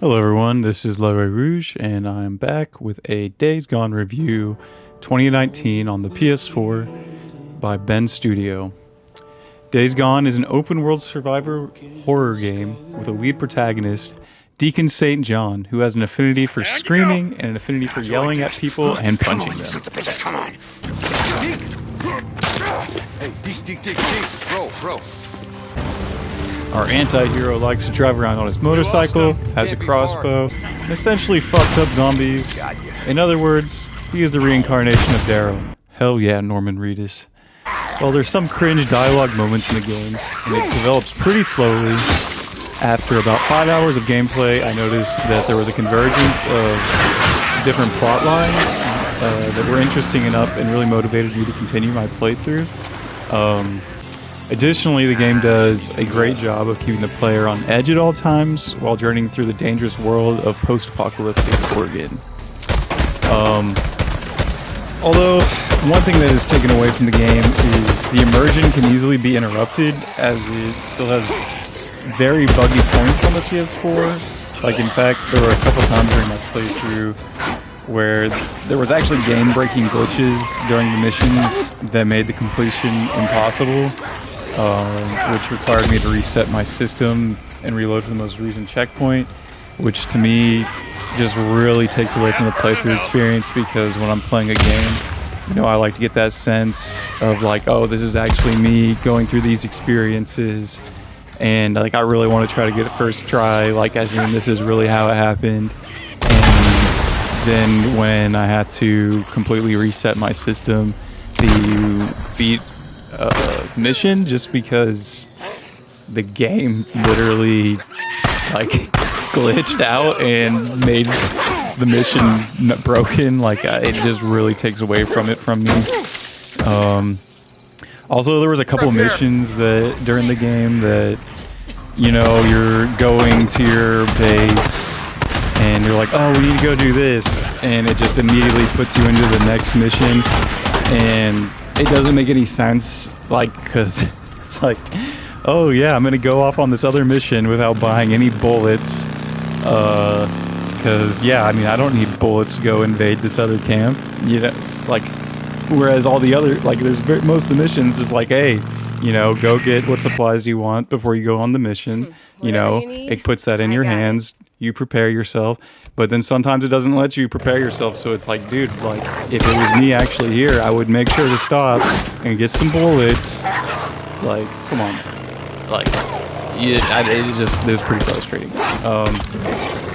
Hello everyone, this is leroyrouge and I'm back with a Days Gone review 2019 on the PS4 by Ben Studio. Days Gone is an open-world survivor horror game with a lead protagonist, Deacon St. John, who has an affinity for screaming and an affinity for yelling at people and punching them. Come on. Hey, Deke, bro. Our anti-hero likes to drive around on his motorcycle, has a crossbow, and essentially fucks up zombies. In other words, he is the reincarnation of Daryl. Hell yeah, Norman Reedus. Well, there's some cringe dialogue moments in the game, and it develops pretty slowly. After about 5 hours of gameplay, I noticed that there was a convergence of different plot lines that were interesting enough and really motivated me to continue my playthrough. Additionally, the game does a great job of keeping the player on edge at all times while journeying through the dangerous world of post-apocalyptic Oregon. Although, one thing that is taken away from the game is the immersion can easily be interrupted, as it still has very buggy points on the PS4. Like, in fact, there were a couple times during my playthrough where there was actually game-breaking glitches during the missions that made the completion impossible. Which required me to reset my system and reload for the most recent checkpoint, which to me just really takes away from the playthrough experience, because when I'm playing a game, you know, I like to get that sense of like, oh, this is actually me going through these experiences, and like I really want to try to get it first try, like as in this is really how it happened. And then when I had to completely reset my system to beat mission, just because the game literally like glitched out and made the mission broken, like it just really takes away from it from me. Also, there was a couple of missions that during the game that, you know, you're going to your base and you're like, oh, we need to go do this, and it just immediately puts you into the next mission, and it doesn't make any sense, like, because it's like, oh yeah, I'm gonna go off on this other mission without buying any bullets, because yeah, I mean, I don't need bullets to go invade this other camp, you know, like, whereas all the other, like, most of the missions is like, hey, you know, go get what supplies you want before you go on the mission, you know, it puts that in your hands, you prepare yourself, but then sometimes it doesn't let you prepare yourself, so it's like, dude, like, if it was me actually here, I would make sure to stop and get some bullets, like, come on, like, yeah, it was pretty frustrating,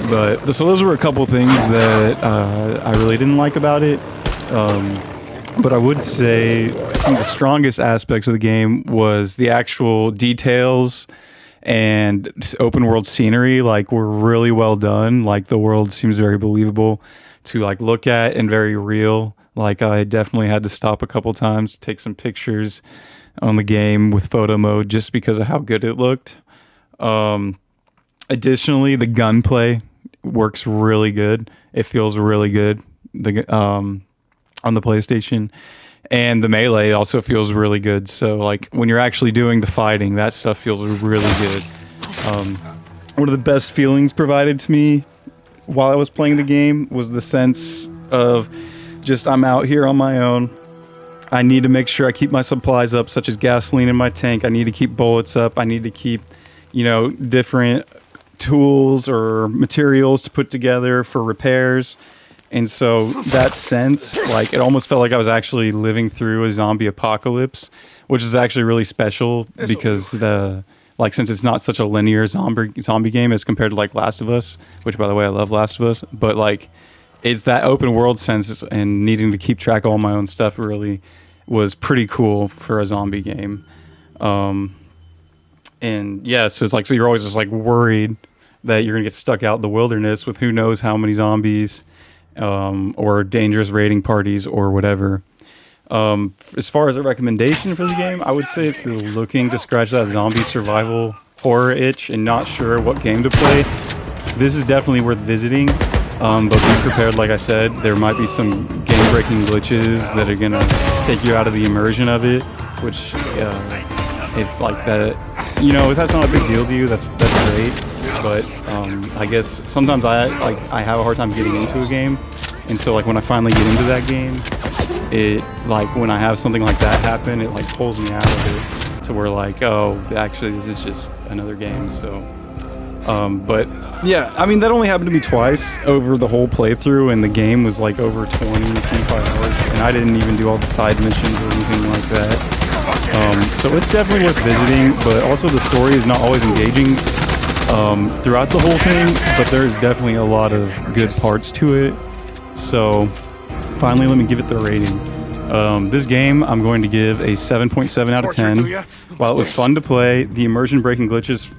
but, so those were a couple things that, I really didn't like about it, but I would say some of the strongest aspects of the game was the actual details and open world scenery, like, were really well done. Like, the world seems very believable to like look at and very real. Like, I definitely had to stop a couple times to take some pictures on the game with photo mode just because of how good it looked. Additionally, the gunplay works really good. It feels really good. On the PlayStation, and the melee also feels really good. So like when you're actually doing the fighting, that stuff feels really good. One of the best feelings provided to me while I was playing the game was the sense of just, I'm out here on my own. I need to make sure I keep my supplies up, such as gasoline in my tank. I need to keep bullets up. I need to keep, you know, different tools or materials to put together for repairs. And so that sense, like, it almost felt like I was actually living through a zombie apocalypse, which is actually really special because since it's not such a linear zombie game as compared to like Last of Us, which by the way, I love Last of Us, but like it's that open world sense, and needing to keep track of all my own stuff really was pretty cool for a zombie game. And yeah, so it's like, so you're always just like worried that you're gonna get stuck out in the wilderness with who knows how many zombies, or dangerous raiding parties or whatever. As far as a recommendation for the game, I would say if you're looking to scratch that zombie survival horror itch and not sure what game to play, this is definitely worth visiting. But be prepared, like I said, there might be some game-breaking glitches that are gonna take you out of the immersion of it, which if like that, you know, if that's not a big deal to you, that's great. But I guess sometimes I have a hard time getting into a game, and so like when I finally get into that game, it like when I have something like that happen, it like pulls me out of it to where like, oh, actually this is just another game. So but yeah, I mean that only happened to me twice over the whole playthrough, and the game was like over 25 hours, and I didn't even do all the side missions or anything like that. So it's definitely worth visiting, but also the story is not always engaging throughout the whole thing, but there is definitely a lot of good parts to it. So finally, let me give it the rating. This game, I'm going to give a 7.7 out of 10. While it was fun to play, the immersion breaking glitches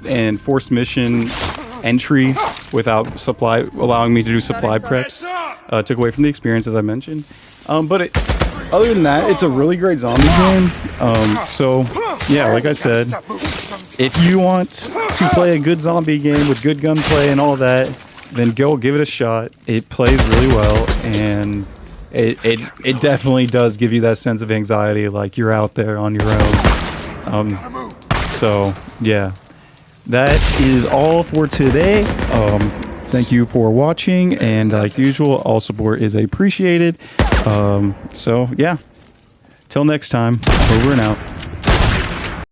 and forced mission entry without allowing me to do supply preps took away from the experience, as I mentioned. But other than that, it's a really great zombie game. So yeah, like I said, if you want to play a good zombie game with good gunplay and all that, then go give it a shot. It plays really well, and it definitely does give you that sense of anxiety, like you're out there on your own. So yeah, that is all for today. Thank you for watching, and like usual, all support is appreciated. So yeah, till next time, over and out.